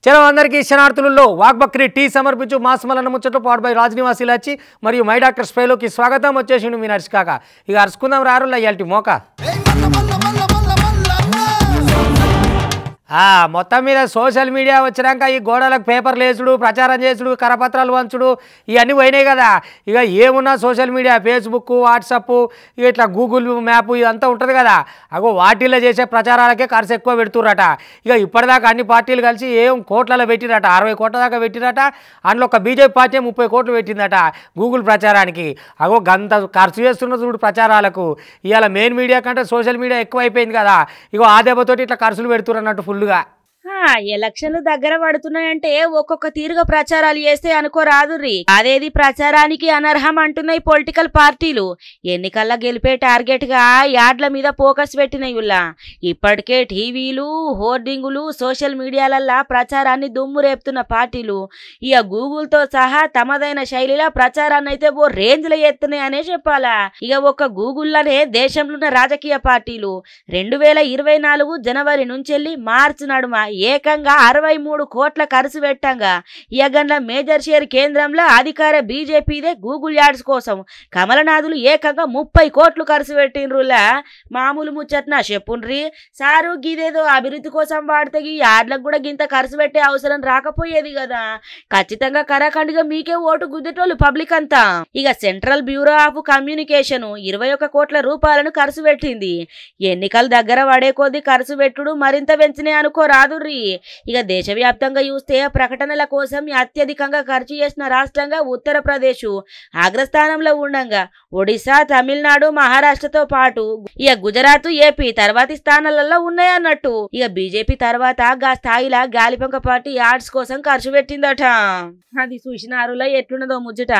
చలో అందరికీ శనార్థులలో వాగ్బక్రీ టీ సమర్పించు మాస్మలన్న ముచ్చట పాడు బై రాజనివాస్ ఇలాచి మరియు మై డాక్టర్ స్ప్రేలోకి స్వాగతం వచ్చేసిండు మీ నర్స్ కాక ఇక అరుచుకుందాం రారులా ఇయాల్టి మోక మొత్తం మీద సోషల్ మీడియా వచ్చినాక ఈ గోడలకు పేపర్లు వేసుడు ప్రచారం చేసుడు కరపత్రాలు వంచుడు ఇవన్నీ పోయినాయి కదా ఇక ఏమున్నా సోషల్ మీడియా ఫేస్బుక్ వాట్సాప్ ఇట్లా గూగుల్ మ్యాప్ ఇదంతా ఉంటుంది కదా అగో వాటిల్లో చేసే ప్రచారాలకే ఖర్చు ఎక్కువ పెడుతురట ఇక ఇప్పటిదాకా అన్ని పార్టీలు కలిసి ఏం కోట్లలో పెట్టిరట 60 కోట్ల దాకా పెట్టిరట అందులో ఒక బీజేపీ పార్టీ 30 కోట్లు పెట్టిందట గూగుల్ ప్రచారానికి అగో గంత ఖర్చు చేస్తున్న చూడు ప్రచారాలకు ఇవాళ మెయిన్ మీడియా కంటే సోషల్ మీడియా ఎక్కువ అయిపోయింది కదా ఇగో ఆ దెబ్బతోటి ఇట్లా ఖర్చులు పెడుతురన్నట్టు ఫుల్గా ఎలక్షన్లు దగ్గర పడుతున్నాయంటే ఒక్కొక్క తీరుగా ప్రచారాలు చేస్తే అనుకోరాదుర్రి అదేది ప్రచారానికి అనర్హం అంటున్నాయి పొలిటికల్ పార్టీలు ఎన్నికల్లో గెలిపే టార్గెట్ గా యాడ్ల మీద ఫోకస్ పెట్టినాయి ఇప్పటికే టీవీలు హోర్డింగులు సోషల్ మీడియాలల్లా ప్రచారాన్ని దుమ్ము రేపుతున్న పార్టీలు ఇక గూగుల్ తో సహా తమదైన శైలిలో ప్రచారాన్ని అయితే ఓ రేంజ్ లో ఎత్తున్నాయనే చెప్పాలా ఇక ఒక్క గూగుల్లోనే దేశంలో ఉన్న రాజకీయ పార్టీలు 2024 జనవరి నుంచి మార్చి నడుమ ఏకంగా 63 కోట్ల ఖర్చు పెట్టంగా ఇయగండ్ల మేజర్ షేర్ కేంద్రంలో అధికార బీజేపీదే గూగుల్ యాడ్స్ కోసం కమలనాథులు ఏకంగా 30 కోట్లు ఖర్చు పెట్టినరులా మామూలు ముచ్చట్నా చెప్పుండ్రి సారు గిదేదో అభివృద్ధి కోసం వాడితే ఈ యాడ్లకు కూడా గింత ఖర్చు పెట్టే అవసరం రాకపోయేది కదా ఖచ్చితంగా కరాఖండిగా మీకే ఓటు గుద్దేటోళ్ళు పబ్లిక్ అంతా ఇక సెంట్రల్ బ్యూరో ఆఫ్ కమ్యూనికేషన్ 21 కోట్ల రూపాయలను ఖర్చు పెట్టింది ఎన్నికలు దగ్గర పడే కొద్దీ ఖర్చు పెట్టుడు మరింత పెంచినే అనుకోరాదు ఇక దేశవ్యాప్తంగా చూస్తే ప్రకటనల కోసం అత్యధికంగా ఖర్చు చేసిన రాష్ట్రంగా ఉత్తరప్రదేశ్ అగ్రస్థానంలో ఉండగా ఒడిశా తమిళనాడు మహారాష్ట్రతో పాటు ఇక గుజరాత్ ఏపీ తర్వాతి స్థానాలలో ఉన్నాయన్నట్టు ఇక బీజేపీ తర్వాత గా స్థాయిలో గాలిపంక పార్టీ యాడ్స్ కోసం ఖర్చు పెట్టిందట అది చూసినారులా ఎట్లున్నదో ముచ్చట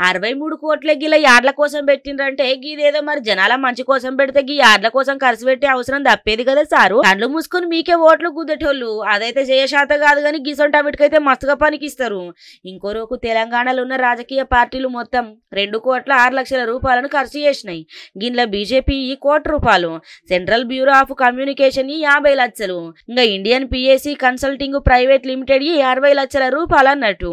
63 కోట్ల గిల యాడ్ల కోసం పెట్టిండ్రంటే గీదేదో మరి జనాల మంచి కోసం పెడితే గీ యాడ్ల కోసం ఖర్చు పెట్టే అవసరం తప్పేది కదా సారు కళ్ళు మూసుకొని మీకే ఓట్లు గుద్దేటోళ్ళు అదైతే చేయశాత కాదు కానీ గిసొంటి అవిటికైతే మస్తుగా పనికిస్తారు ఇంకో రోజు తెలంగాణలో ఉన్న రాజకీయ పార్టీలు మొత్తం 2 కోట్ల 6 లక్షల రూపాయలను ఖర్చు చేసినాయి గిన్ల బీజేపీ ₹1 కోటి సెంట్రల్ బ్యూరో ఆఫ్ కమ్యూనికేషన్ 50 లక్షలు ఇంకా Indian PSC consulting private limited 60 లక్షల రూపాయలు అన్నట్టు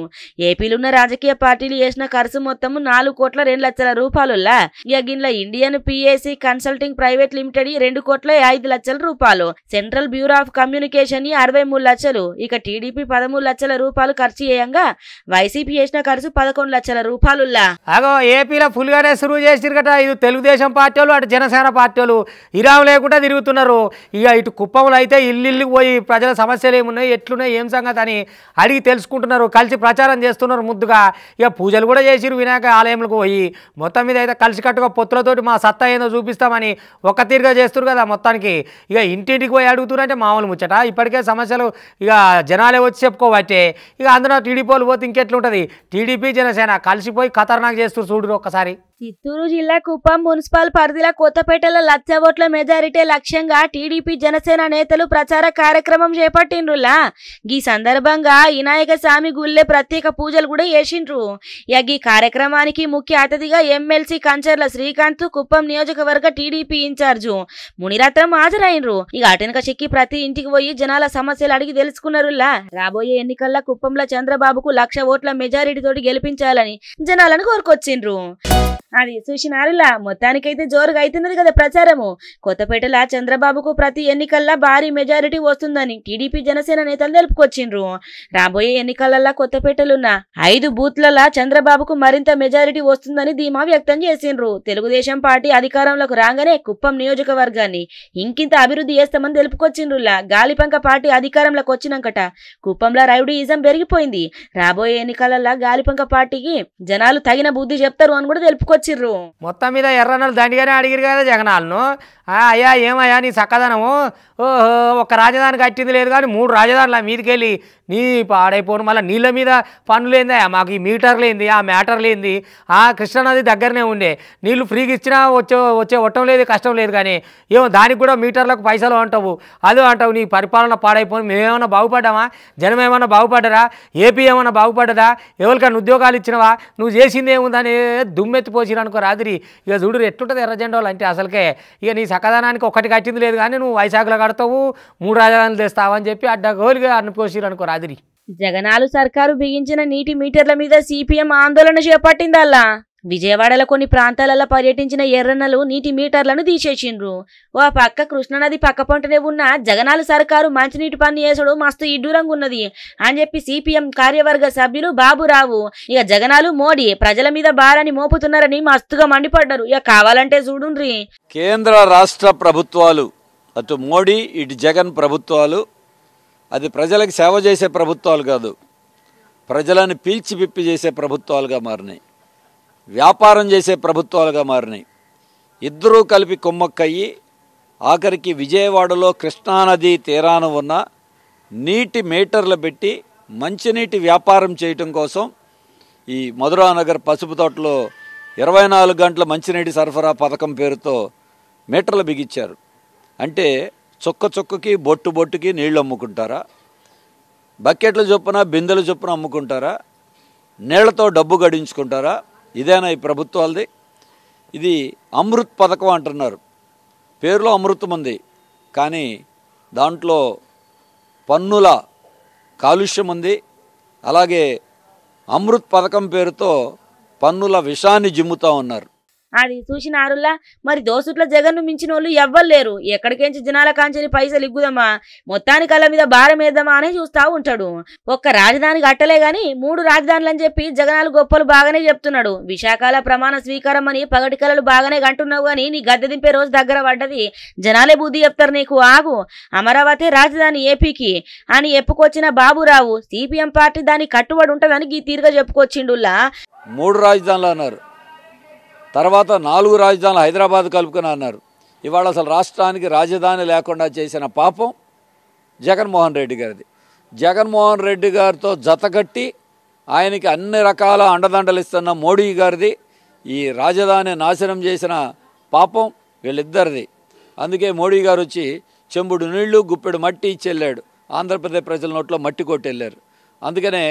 ఏపీలో ఉన్న రాజకీయ పార్టీలు చేసిన ఖర్చు మొత్తం 4 కోట్ల 2 లక్షల రూపాయలులా ఇక గిన్ల Indian PSC consulting private limited 2 కోట్ల 5 లక్షల రూపాయలు సెంట్రల్ బ్యూరో ఆఫ్ కమ్యూనికేషన్ 63 లక్షలు ఇక టీడీపీ 13 లక్షల రూపాయలు ఖర్చు చేయంగా వైసీపీ చేసిన ఖర్చు 11 లక్షల రూపాయలులా అగో ఏపీలో ఫుల్ గానే సురువు చేసిరు కదా ఇటు తెలుగుదేశం పార్టీ వాళ్ళు అటు జనసేన పార్టీ వాళ్ళు ఇరాం లేకుండా తిరుగుతున్నారు ఇక ఇటు కుప్పంలో అయితే ఇల్లు పోయి ప్రజల సమస్యలు ఏమున్నాయి ఎట్లున్నాయి ఏం సంగతి అని అడిగి తెలుసుకుంటున్నారు కలిసి ప్రచారం చేస్తున్నారు ముద్దుగా ఇక పూజలు కూడా చేసిరు వినాయక ఆలయంలోకి పోయి మొత్తం మీద అయితే కలిసికట్టుగా పొత్తులతోటి మా సత్తా ఏందో చూపిస్తామని ఒక్క తీరుగా చేస్తున్నారు కదా మొత్తానికి ఇక ఇంటింటికి పోయి అడుగుతున్నారంటే మామూలు ముచ్చట ఇప్పటికే సమస్యలు ఇక జనాలే వచ్చి చెప్పుకోవచ్చే ఇక అందులో టీడీపీ వాళ్ళు పోతే ఇంకెట్లుంటుంది టీడీపీ జనసేన కలిసిపోయి ఖతర్నాక్ చేస్తూ చూడరు ఒక్కసారి చిత్తూరు జిల్లా కుప్పం మున్సిపల్ పరిధిలో కొత్తపేటలో 1,00,000 ఓట్ల మెజారిటీ లక్ష్యంగా టీడీపీ జనసేన నేతలు ప్రచార కార్యక్రమం చేపట్టిండ్రులా ఈ సందర్భంగా వినాయక స్వామి గుళ్ళే ప్రత్యేక పూజలు కూడా చేసిండ్రు ఇక ఈ కార్యక్రమానికి ముఖ్య అతిథిగా ఎమ్మెల్సీ కంచర్ల శ్రీకాంత్ కుప్పం నియోజకవర్గ టీడీపీ ఇన్ఛార్జు మునిరత్నం హాజరైనరు ఇక అటెనక చెక్కి ప్రతి ఇంటికి పోయి జనాల సమస్యలు అడిగి తెలుసుకున్నారులా రాబోయే ఎన్నికల్లో కుప్పంలో చంద్రబాబుకు 1,00,000 ఓట్ల మెజారిటీ తోటి గెలిపించాలని జనాలను కోరుకొచ్చిండ్రు అది చూసినారులా మొత్తానికైతే జోరుగా అవుతున్నది కదా ప్రచారము కొత్తపేటలో చంద్రబాబుకు ప్రతి ఎన్నికల్లో భారీ మెజారిటీ వస్తుందని టీడీపీ జనసేన నేతలు తెలుపుకొచ్చిండ్రు రాబోయే ఎన్నికలలో కొత్తపేటలున్న 5 బూత్లలో చంద్రబాబుకు మరింత మెజారిటీ వస్తుందని ధీమా వ్యక్తం చేసిండ్రు తెలుగుదేశం పార్టీ అధికారంలోకి రాగానే కుప్పం నియోజకవర్గాన్ని ఇంకింత అభివృద్ధి చేస్తామని తెలుపుకొచ్చిండ్రులా గాలిపంక పార్టీ అధికారంలోకి వచ్చినాకట కుప్పంలో రౌడీయిజం పెరిగిపోయింది రాబోయే ఎన్నికలలో గాలిపంక పార్టీకి జనాలు తగిన బుద్ధి చెప్తారు అని కూడా తెలుపుకొచ్చిండ్రు మొత్తం మీద ఎర్రన్నలు దండిగానే అడిగిరు కదా జగనాలను అయ్యా ఏమయ్యా నీ చక్కదనము ఓహో ఒక రాజధాని కట్టింది లేదు కానీ 3 రాజధానుల మీదకెళ్ళి నీ పాడైపోను మళ్ళీ నీళ్ళ మీద పనులు ఏందా మాకు ఈ మీటర్లు ఏంది ఆ మ్యాటర్లు ఏంది కృష్ణానది దగ్గరనే ఉండే నీళ్ళు ఫ్రీగా ఇచ్చినా వచ్చే ఒట్టం లేదు కష్టం లేదు కానీ ఏమో దానికి కూడా మీటర్లకు పైసలు అంటావు అదే అంటావు నీ పరిపాలన పాడైపోను మేమేమన్నా బాగుపడ్డామా జనం ఏమన్నా బాగుపడ్డరా ఏపీ ఏమన్నా బాగుపడ్డదా ఎవరికైనా ఉద్యోగాలు ఇచ్చినవా నువ్వు చేసింది ఏముందని దుమ్మెత్తిపోసి పోసిరు అనుకో రాత్రి ఇక చూడు ఎట్లుంటుంది ఎర్ర జెండా వాళ్ళు అంటే అసలుకే ఇక నీ సకదానానికి ఒకటి కట్టింది లేదు కానీ నువ్వు వైశాఖలో కడతావు 3 రాజధానులు తెస్తావు అని చెప్పి అడ్డగోలుగా పోసిరు అనుకో రాత్రి. జగనాలు సర్కారు బిగించిన నీటి మీటర్ల మీద సిపిఎం ఆందోళన చేపట్టిందల్లా. విజయవాడలో కొన్ని ప్రాంతాలలో పర్యటించిన ఎర్రన్నలు నీటి మీటర్లను తీసేసిండ్రు. ఓ పక్క కృష్ణానది పక్క పంటనే ఉన్న జగనాలు సర్కారు మంచినీటి పన్ను వేసుడు మస్తు ఇడ్డూరంగా ఉన్నది అని చెప్పి సిపిఎం కార్యవర్గ సభ్యులు బాబురావు ఇక జగనాలు మోడీ ప్రజల మీద భారాన్ని మోపుతున్నారని మస్తుగా మండిపడ్డారు. ఇక కావాలంటే చూడుండ్రి. కేంద్ర రాష్ట్ర ప్రభుత్వాలు అటు మోడీ ఇటు జగన్ ప్రభుత్వాలు అది ప్రజలకు సేవ చేసే ప్రభుత్వాలు కాదు, ప్రజలను పీల్చి పిప్పి చేసే ప్రభుత్వాలుగా మారినాయి, వ్యాపారం చేసే ప్రభుత్వాలుగా మారినాయి. ఇద్దరూ కలిపి కుమ్మక్కయ్యి ఆఖరికి విజయవాడలో కృష్ణానది తీరాన ఉన్న నీటి మీటర్లు పెట్టి మంచినీటి వ్యాపారం చేయటం కోసం ఈ మధురానగర్ పసుపు తోటలో 24 గంటల మంచినీటి సరఫరా పథకం పేరుతో మీటర్లు బిగించారు. అంటే చుక్క చుక్కకి బొట్టు బొట్టుకి నీళ్లు అమ్ముకుంటారా, బకెట్ల చొప్పున బిందెల చొప్పున అమ్ముకుంటారా, నీళ్లతో డబ్బు గడించుకుంటారా? ఇదేనా ఈ ప్రభుత్వాలది? ఇది అమృత్ పథకం అంటున్నారు, పేరులో అమృతం ఉంది కానీ దాంట్లో పన్నుల కాలుష్యం ఉంది. అలాగే అమృత్ పథకం పేరుతో పన్నుల విషాన్ని జిమ్ముతా ఉన్నారు. అది చూసినారులా. మరి దోసుట్ల జగన్ను మించిన వాళ్ళు ఎవ్వలేరు. ఎక్కడికేంచి జనాల కాంచెని పైసలు ఇగ్గుదామా, మొత్తానికి కళ్ళ మీద భారం వేద్దామా అని చూస్తా ఉంటాడు. ఒక్క రాజధాని కట్టలే గాని 3 రాజధానులు అని చెప్పి జగనాలు గొప్పలు బాగానే చెప్తున్నాడు. విశాఖల ప్రమాణ స్వీకారం అని పగటి కళలు బాగానే కంటున్నావు గాని నీ గద్దె దింపే రోజు దగ్గర పడ్డది. జనాలే బుద్ధి చెప్తారు నీకు. ఆగు, అమరావతి రాజధాని ఏపీకి అని చెప్పుకొచ్చిన బాబురావు సిపిఎం పార్టీ దానికి కట్టుబడి ఉంటదని ఈ తీరుగా చెప్పుకొచ్చిండుల్లా. 3 రాజధానులు అన్నారు, తర్వాత 4 రాజధానులు హైదరాబాద్ కలుపుకొని అన్నారు. ఇవాళ అసలు రాష్ట్రానికి రాజధాని లేకుండా చేసిన పాపం జగన్మోహన్ రెడ్డి గారిది. జగన్మోహన్ రెడ్డి గారితో జతకట్టి ఆయనకి అన్ని రకాల అండదండలు ఇస్తున్న మోడీ గారిది. ఈ రాజధాని నాశనం చేసిన పాపం వీళ్ళిద్దరిది. అందుకే మోడీ గారు వచ్చి చెంబుడు నీళ్లు గుప్పెడు మట్టి ఇచ్చి వెళ్ళాడు. ఆంధ్రప్రదేశ్ ప్రజల నోట్లో మట్టి కొట్టి వెళ్ళారు. అందుకనే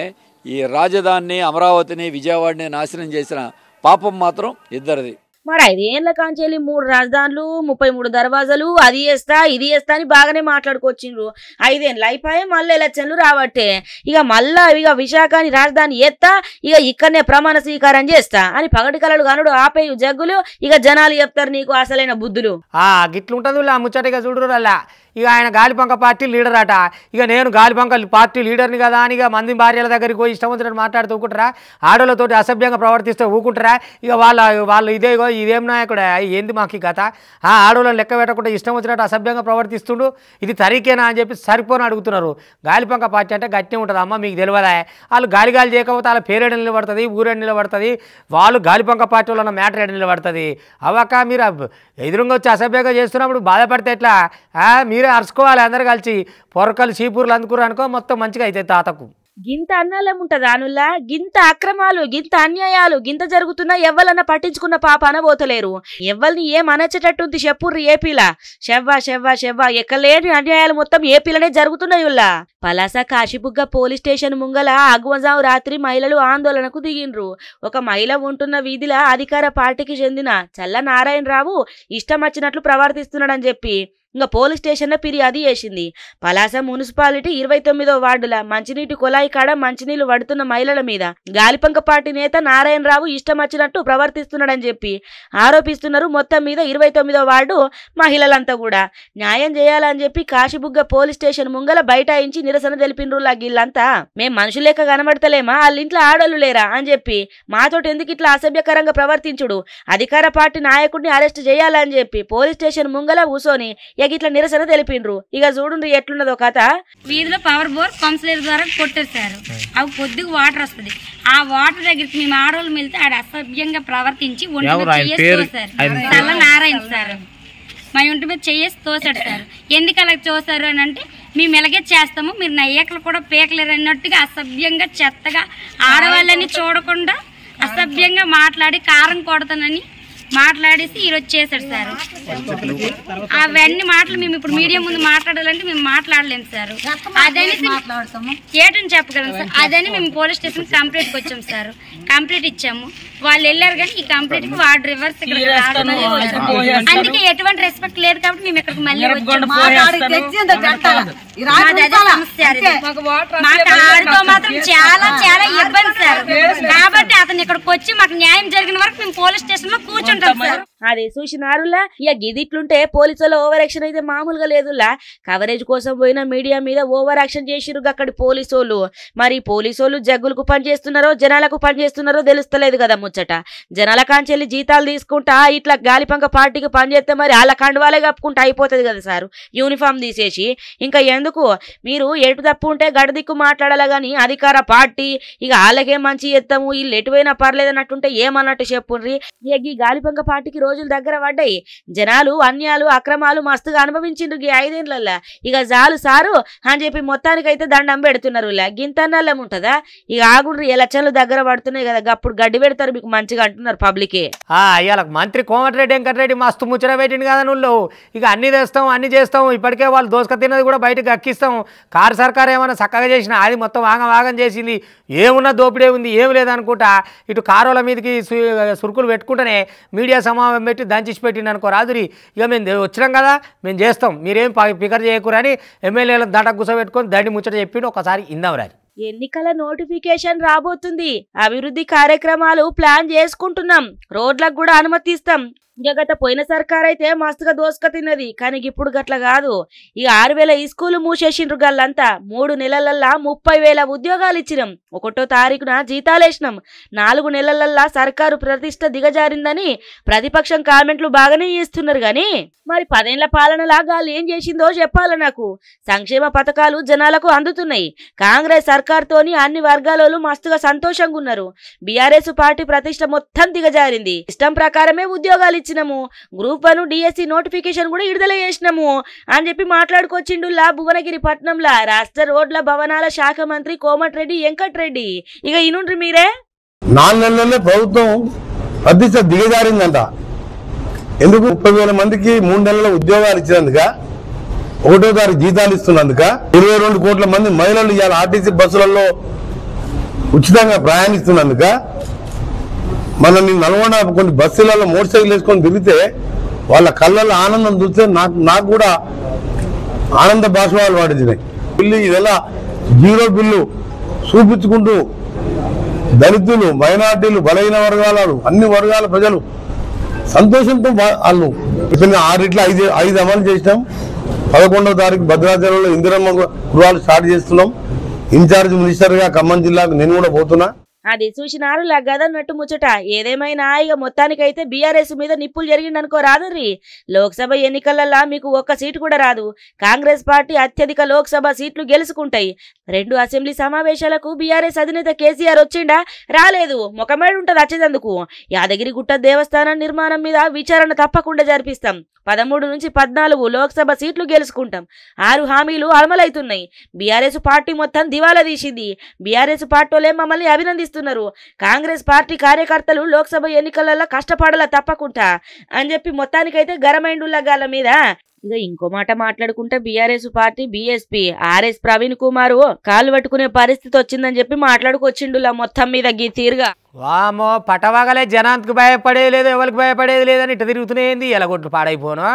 ఈ రాజధానిని అమరావతిని విజయవాడని నాశనం చేసిన పాపం మాత్రం ఇద్దరిది. మరి 5 ఏళ్ల కాంచెల్లి 3 రాజధానులు 33 దర్వాజాలు అది చేస్తా ఇది చేస్తా అని బాగానే మాట్లాడుకొచ్చిండ్రు. 5 ఏళ్ళు అయిపోయి మళ్ళీ ఎలక్షన్లు రావట్టే. ఇక మళ్ళా విశాఖని రాజధాని ఎత్తా ఇక ఇక్కడనే ప్రమాణ స్వీకారం చేస్తా అని పగటి కళలు కనుడు ఆపేయు జగ్గులు. ఇక జనాలు చెప్తారు నీకు అసలైన బుద్ధులు. గిట్లుంటది ముచ్చటగా చూడరు అలా. ఇక ఆయన గాలిపంక పార్టీ లీడర్ అట. ఇక నేను గాలిపంక పార్టీ లీడర్ని కదా అని ఇక మంది భార్యల దగ్గరికి పోయి ఇష్టం వచ్చినట్టు మాట్లాడుతూ ఊకుంటారా? ఆడోళ్ళతోటి అసభ్యంగా ప్రవర్తిస్తే ఊకుంటారా? ఇక వాళ్ళు ఇదేం నాయకుడా ఏంది మాకు ఈ కథ? ఆడోళ్ళని లెక్క పెట్టకుండా ఇష్టం వచ్చినట్టు అసభ్యంగా ప్రవర్తిస్తుండు, ఇది తరీకేనా అని చెప్పి సరిపోని అడుగుతున్నారు. గాలిపంక పార్టీ అంటే గట్టిగా ఉంటుంది అమ్మ, మీకు తెలియదా? వాళ్ళు గాలి చేయకపోతే వాళ్ళ పేరేడు నిలబడుతుంది, ఊరేడు నిలబడుతుంది. వాళ్ళు గాలిపంక పార్టీ వాళ్ళ మ్యాటర్ ఏడు నిలబడుతుంది. అవక మీరు ఎదురుగా వచ్చి అసభ్యంగా చేస్తున్నప్పుడు బాధపడితే ఎట్లా? మీరే అరుచుకోవాలి అందరు కలిసి. పొరకలు చీపూర్లు అందుకురు అనుకో మొత్తం మంచిగా అయితే తాతకు. గింత అన్నాలం ఉంటది అనుల్లా. గింత అక్రమాలు గింత అన్యాయాలు గింత జరుగుతున్నా ఎవ్వలన్నా పట్టించుకున్న పాప అనబోతలేరు. ఎవ్వల్ని ఏం అనొచ్చేటట్టుంది చెప్పుర్రి ఏపీలా. షెవ్వా ఎక్కలేని అన్యాయాలు మొత్తం ఏపీలనే జరుగుతున్నాయుల్లా. పలాస కాశీబుగ్గ పోలీస్ స్టేషన్ ముంగల ఆగువజాము రాత్రి మహిళలు ఆందోళనకు దిగిండ్రు. ఒక మహిళ ఉంటున్న వీధిలో అధికార పార్టీకి చెందిన చల్ల నారాయణరావు ఇష్టం వచ్చినట్లు ప్రవర్తిస్తున్నాడని చెప్పి ఇంకా పోలీస్ స్టేషన్లో ఫిర్యాదు చేసింది. పలాస మున్సిపాలిటీ 29వ వార్డుల మంచినీటి కొలాయి కాడ మంచినీళ్లు వడుతున్న మహిళల మీద గాలిపంక పార్టీ నేత నారాయణరావు ఇష్టం వచ్చినట్టు ప్రవర్తిస్తున్నాడని చెప్పి ఆరోపిస్తున్నారు. మొత్తం మీద 29వ వార్డు మహిళలంతా కూడా న్యాయం చేయాలని చెప్పి కాశీబుగ్గ పోలీస్ స్టేషన్ ముంగల బైఠాయించి నిరసన తెలిపినరు. గిల్లంతా మేం మనుషులేక కనబడతలేమా, వాళ్ళింట్లో ఆడోళ్ళు లేరా అని చెప్పి మాతోటి ఎందుకు ఇట్లా అసభ్యకరంగా ప్రవర్తించుడు, అధికార పార్టీ నాయకుడిని అరెస్ట్ చేయాలని చెప్పి పోలీస్ స్టేషన్ ముంగల కూసోని ఇట్లా నిరసన తెలిపిండ్రు. ఇక చూడండి ఎట్లున్నదో కథ. వీధిలో పవర్ బోర్ పంప్స్లేర్ ద్వారా కొట్టేశారు. అవి కొద్దిగా వాటర్ వస్తుంది. ఆ వాటర్ దగ్గరికి మేము ఆడవాళ్ళు వెళ్తే ఆడ అసభ్యంగా ప్రవర్తించి ఒంటి మీద చల్ల నారాయణ సార్ మా ఒంటి మీద చేసి తోసాడు సార్. ఎందుకు అలా చూసారు అని అంటే మేము ఎలాగే చేస్తాము, మీరు నయ్యకలు కూడా పీకలేరు అన్నట్టుగా అసభ్యంగా చెత్తగా ఆడవాళ్ళని చూడకుండా అసభ్యంగా మాట్లాడి కారం కొడతానని మాట్లాడేసి ఈరోజు చేశాడు సార్. అవన్నీ మాటలు మేము ఇప్పుడు మీడియా ముందు మాట్లాడాలంటే మేము మాట్లాడలేము సార్. అదని ఏటని చెప్పగలం సార్. అదని మేము పోలీస్ స్టేషన్ కంప్లైంట్కి వచ్చాం సార్. కంప్లైంట్ ఇచ్చాము, వాళ్ళు వెళ్ళారు కానీ ఈ కంప్లైంట్ కి వాడు రివర్స్ అందుకే ఎటువంటి రెస్పెక్ట్ లేదు కాబట్టి మేము ఇక్కడికి మళ్ళీ ఆడితో మాత్రం చాలా చాలా ఇబ్బంది సార్. కాబట్టి అతను ఇక్కడికి వచ్చి మాకు న్యాయం జరిగిన వరకు మేము పోలీస్ స్టేషన్ లో కూర్చుంటాం సార్. అదే చూసినారులా ఇక గిదిట్లుంటే పోలీసుల ఓవర్ యాక్షన్ అయితే మామూలుగా లేదులా. కవరేజ్ కోసం పోయిన మీడియా మీద ఓవర్ యాక్షన్ చేసిరు అక్కడి పోలీసోళ్ళు. మరి పోలీసోళ్ళు జగ్గులకు పని చేస్తున్నారో జనాలకు పని చేస్తున్నారో తెలుస్తలేదు కదా ముచ్చట. జనాల కాంచెల్లి జీతాలు తీసుకుంటా ఇట్లా గాలిపంక పార్టీకి పని చేస్తే మరి వాళ్ళ కండువాలే కప్పుకుంటా అయిపోతుంది కదా సార్, యూనిఫామ్ తీసేసి. ఇంకా ఎందుకు మీరు ఎటు తప్పు ఉంటే గడదిక్కు మాట్లాడాలా గాని అధికార పార్టీ ఇక వాళ్ళకేం మంచి చేస్తాము వీళ్ళు ఎటువైనా పర్లేదన్నట్టుంటే ఏమన్నట్టు చెప్పుండ్రి. ఇక ఈ గాలిపంక పార్టీకి రోజులు దగ్గర పడ్డాయి. జనాలు అన్యాలు అక్రమాలు మస్తుగా అనుభవించిండ్రు ఈ 5 ఏళ్లలో. ఇక జాలు సారు అని చెప్పి మొత్తానికైతే దండం పెడుతున్నారు. గింతన్నల్లం ఉంటుందా? ఇక ఆగుండ్రి ఎలక్షన్లు దగ్గర పడుతున్నాయి కదా, అప్పుడు గడ్డి పెడతారు మీకు మంచిగా అంటున్నారు పబ్లికే. ఇవాళ మంత్రి కోమటిరెడ్డి వెంకటరెడ్డి మస్తు ముచ్చట పెట్టింది కదా నువ్వు. ఇక అన్ని తెస్తాం అన్ని చేస్తాం, ఇప్పటికే వాళ్ళు దోసుక తిన్నది కూడా బయటకు అక్కిస్తాం. కారు సర్కారు ఏమైనా చక్కగా చేసినా అది మొత్తం వాగం చేసింది. ఏమున్నా దోపిడే ఉంది ఏం లేదనుకుంటా ఇటు కారుల మీదకి సురుకులు పెట్టుకుంటేనే మీడియా సమావేశం పెట్టి దంచి పెట్టింది అనుకో రాదురి. ఇక మేము వచ్చినాం కదా మేము చేస్తాం, మీరేం పికర్ చేయకూరని ఎమ్మెల్యేలను దంట కూర్చోబెట్టుకొని దండి ముచ్చట చెప్పిండు. ఒకసారి ఇందాం రాని. ఎన్నికల నోటిఫికేషన్ రాబోతుంది. అభివృద్ధి కార్యక్రమాలు ప్లాన్ చేసుకుంటున్నాం, రోడ్లకు కూడా అనుమతిస్తాం. గత పోయిన సర్కార్ అయితే మస్తుగా దోసుక తిన్నది, కానీ ఇప్పుడు గట్ల కాదు. ఇక 6,000 ఈ స్కూలు మూసేసిండ్రు గల్లంతా. 3 నెలలల్లా 30,000 ఉద్యోగాలు ఇచ్చినాం. 1వ తారీఖున జీతాలు వేసినాం. 4 నెలలల్లా సర్కారు ప్రతిష్ట దిగజారిందని ప్రతిపక్షం కామెంట్లు బాగానే చేస్తున్నారు. గాని మరి 10 ఏళ్ల పాలనలాగా ఏం చేసిందో చెప్పాల నాకు. సంక్షేమ పథకాలు జనాలకు అందుతున్నాయి. కాంగ్రెస్ సర్కార్తోని అన్ని వర్గాలలో మస్తుగా సంతోషంగా ఉన్నారు. బీఆర్ఎస్ పార్టీ ప్రతిష్ట మొత్తం దిగజారింది. ఇష్టం ప్రకారమే ఉద్యోగాలు ఇచ్చినాము, గ్రూప్ 1 డిఎస్సి నోటిఫికేషన్ కూడా విడుదల చేసినాము అని చెప్పి మాట్లాడుకొచ్చిండులా భువనగిరి పట్నంలా రాష్ట్ర రోడ్ల భవనాల శాఖ మంత్రి కోమటిరెడ్డి వెంకటరెడ్డి. ఇక ఇనుండ్రి మీరే. 4 నెలల్లో ప్రభుత్వం ప్రతిష్ట దిగజారిందంట. ఎందుకు? 30,000 మందికి 3 నెలల ఉద్యోగాలు ఇచ్చినందుక, 1వ తారీఖు జీతాలు ఇస్తున్నందుక, 22 కోట్ల మంది మహిళలు ఇవాళ ఆర్టీసీ బస్సులలో ఉచితంగా ప్రయాణిస్తున్నందుక, మన నల్గొండ కొన్ని బస్సులలో మోటార్ సైకిల్ వేసుకొని తిరిగితే వాళ్ళ కళ్ళల్లో ఆనందం చూస్తే నాకు కూడా ఆనంద భాషలు పడించినాయి. బిల్లు ఇదెలా జీరో బిల్లు చూపించుకుంటూ దళితులు, మైనార్టీలు, బలహీన వర్గాలు, అన్ని వర్గాల ప్రజలు సంతోషంతో వాళ్ళు 6 అమలు చేసినాం. 11వ తారీఖు భద్రాచలంలో ఇందిరమ్మ గృహాలు స్టార్ట్ చేస్తున్నాం. ఇన్ఛార్జ్ మినిస్టర్గా ఖమ్మం జిల్లాకు నేను కూడా పోతున్నా. అది చూసినారు లగ్గదన్నట్టు ముచ్చట. ఏదేమైనా ఇక మొత్తానికైతే బీఆర్ఎస్ మీద నిప్పులు జరిగిందనుకో రాదుర్రి. లోక్సభ ఎన్నికలలో మీకు ఒక్క సీటు కూడా రాదు. కాంగ్రెస్ పార్టీ అత్యధిక లోక్సభ సీట్లు గెలుచుకుంటాయి. 2 అసెంబ్లీ సమావేశాలకు బీఆర్ఎస్ అధినేత కేసీఆర్ వచ్చిండా? రాలేదు. ముఖమేడు ఉంటది వచ్చేందుకు. యాదగిరిగుట్ట దేవస్థానం నిర్మాణం మీద విచారణ తప్పకుండా జరిపిస్తాం. 13 నుంచి 14 లోక్సభ సీట్లు గెలుచుకుంటాం. 6 హామీలు అమలవుతున్నాయి. బీఆర్ఎస్ పార్టీ మొత్తం దివాలా తీసింది. బీఆర్ఎస్ పార్టీలే మమ్మల్ని అభినందిస్తున్నారు. కాంగ్రెస్ పార్టీ కార్యకర్తలు లోక్సభ ఎన్నికలలో కష్టపడాల తప్పకుండా అని చెప్పి మొత్తానికైతే గరమైండుల్లగాల మీద. ఇక ఇంకో మాట మాట్లాడుకుంటే BRS party BSP RS Praveen Kumar కాళ్ళు పట్టుకునే పరిస్థితి వచ్చిందని చెప్పి మాట్లాడుకొచ్చిండులా మొత్తం మీద గీ తీరుగా. వామో పటవాగలే జనానికి భయపడేది లేదు, ఎవరికి భయపడేది లేదని ఇటు తిరుగుతున్నాయింది. ఎలగొట్లు పాడైపోను.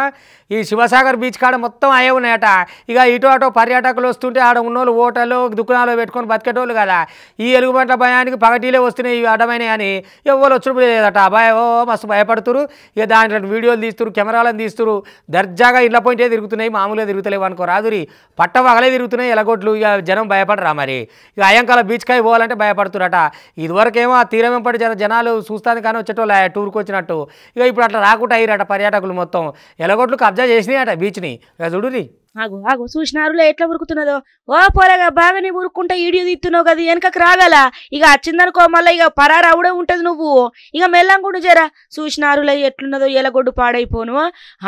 ఈ శివసాగర్ బీచ్ కాడ మొత్తం అయ్యే ఉన్నాయట. ఇక ఇటు అటు పర్యాటకులు వస్తుంటే ఆడ ఉన్నోళ్ళు హోటళ్ళు దుకాణాలు పెట్టుకొని బతికేటోళ్ళు కదా. ఈ ఎలుగుబంట్ల భయానికి పగటీలే వస్తున్నాయి ఇవి అడ్డమైనవి అని ఎవరు వచ్చుడు లేదట. భయం మస్తు భయపడుతురు. ఇక దాంట్లో వీడియోలు తీస్తురు, కెమెరాలను తీస్తురు. దర్జాగా ఇళ్ళ పోయింటే తిరుగుతున్నాయి, మామూలుగా తిరుగుతలేవు అనుకో రాదురి. పట్టవగలే తిరుగుతున్నాయి ఎలగొట్లు. ఇక జనం భయపడరా మరి. ఇక అయ్యంకాల బీచ్కాయ పోవాలంటే భయపడుతురట. ఇదివరకేమో ఆ తీరం వెంపడి జనాలు చూస్తాను కానీ వచ్చేటోళ్ళు టూర్కి వచ్చినట్టు. ఇక ఇప్పుడు అట్లా రాకుండా అయ్యారట పర్యాటకులు మొత్తం. ఎలగొట్లు కబ్జా చేసినాయట బీచ్ని. ఇక చూడురి. ఆగు ఆగు చూసినారులే ఎట్లా ఉరుకుతున్నదో. ఓ పోరగా బాగా నీ ఉరుక్కుంటా ఈడియో తీస్తున్నావు కదా, వెనకకు రాగల. ఇక వచ్చిందనుకో మళ్ళీ ఇక పరారవుడే ఉంటది నువ్వు. ఇక మెల్లంగుండు జరా. చూసినారులే ఎట్లున్నదో ఎలగొడ్డు పాడైపోను.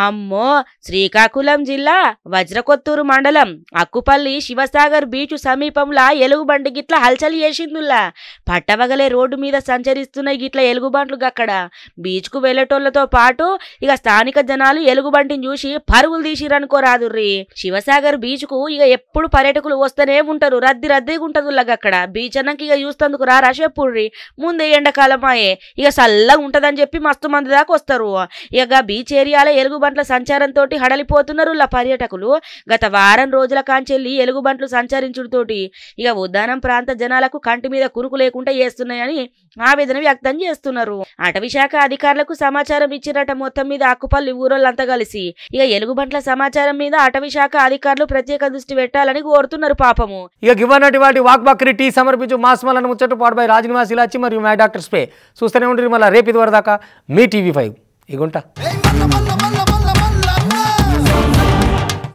అమ్మో, శ్రీకాకుళం జిల్లా వజ్రకొత్తూరు మండలం అక్కుపల్లి శివసాగర్ బీచ్ సమీపంలో ఎలుగుబంటి గిట్ల హల్చల్ చేసిందుల్లా. పట్టవగలే రోడ్డు మీద సంచరిస్తున్నాయి గిట్ల ఎలుగుబంట్లు గక్కడ. బీచ్ కు వెళ్లేటోళ్లతో పాటు ఇక స్థానిక జనాలు ఎలుగుబంటిని చూసి పరుగులు తీసిరనుకోరాదుర్రి. శివసాగర్ బీచ్ కు ఇక ఎప్పుడు పర్యాటకులు వస్తూనే ఉంటారు. రద్దీగా ఉంటది అక్కడ. బీచ్ అన్నాక ఇక చూస్తందుకు రారా చెప్పుర్రి. ముందే ఎండాకాలం అయ్యే ఇక చల్లగా ఉంటదని చెప్పి మస్తు మంది దాకా వస్తారు. ఇక బీచ్ ఏరియాలో ఎలుగుబంట్ల సంచారంతో హడలిపోతున్నారు పర్యాటకులు. గత వారం రోజుల కాంచెల్లి ఎలుగుబంట్లు సంచరించుడుతోటి ఇక ఉద్యానం ప్రాంత జనాలకు కంటి మీద కునుకు లేకుండా చేస్తున్నాయని ఆవేదన వ్యక్తం చేస్తున్నారు. అటవీశాఖ అధికారులకు సమాచారం ఇచ్చినట. మొత్తం మీద అక్కుపల్లి ఊరోళ్ళంతా కలిసి ఇక ఎలుగుబంట్ల సమాచారం మీద అటవీశాఖ అధికారులు ప్రత్యేక దృష్టి పెట్టాలని కోరుతున్నారు పాపము. ఇక గివన్నటి వాటి వాక్ బక్రీ టీ సమర్పించు మాస్మలను ముచ్చట పాడుబై రాజనివాస్ ఇలాచి మరియు మై డాక్టర్ స్పే. చూస్తూనే ఉంటుంది మళ్ళీ రేపు ఇది వరదాకా మీ TV5 ఇగుంటా.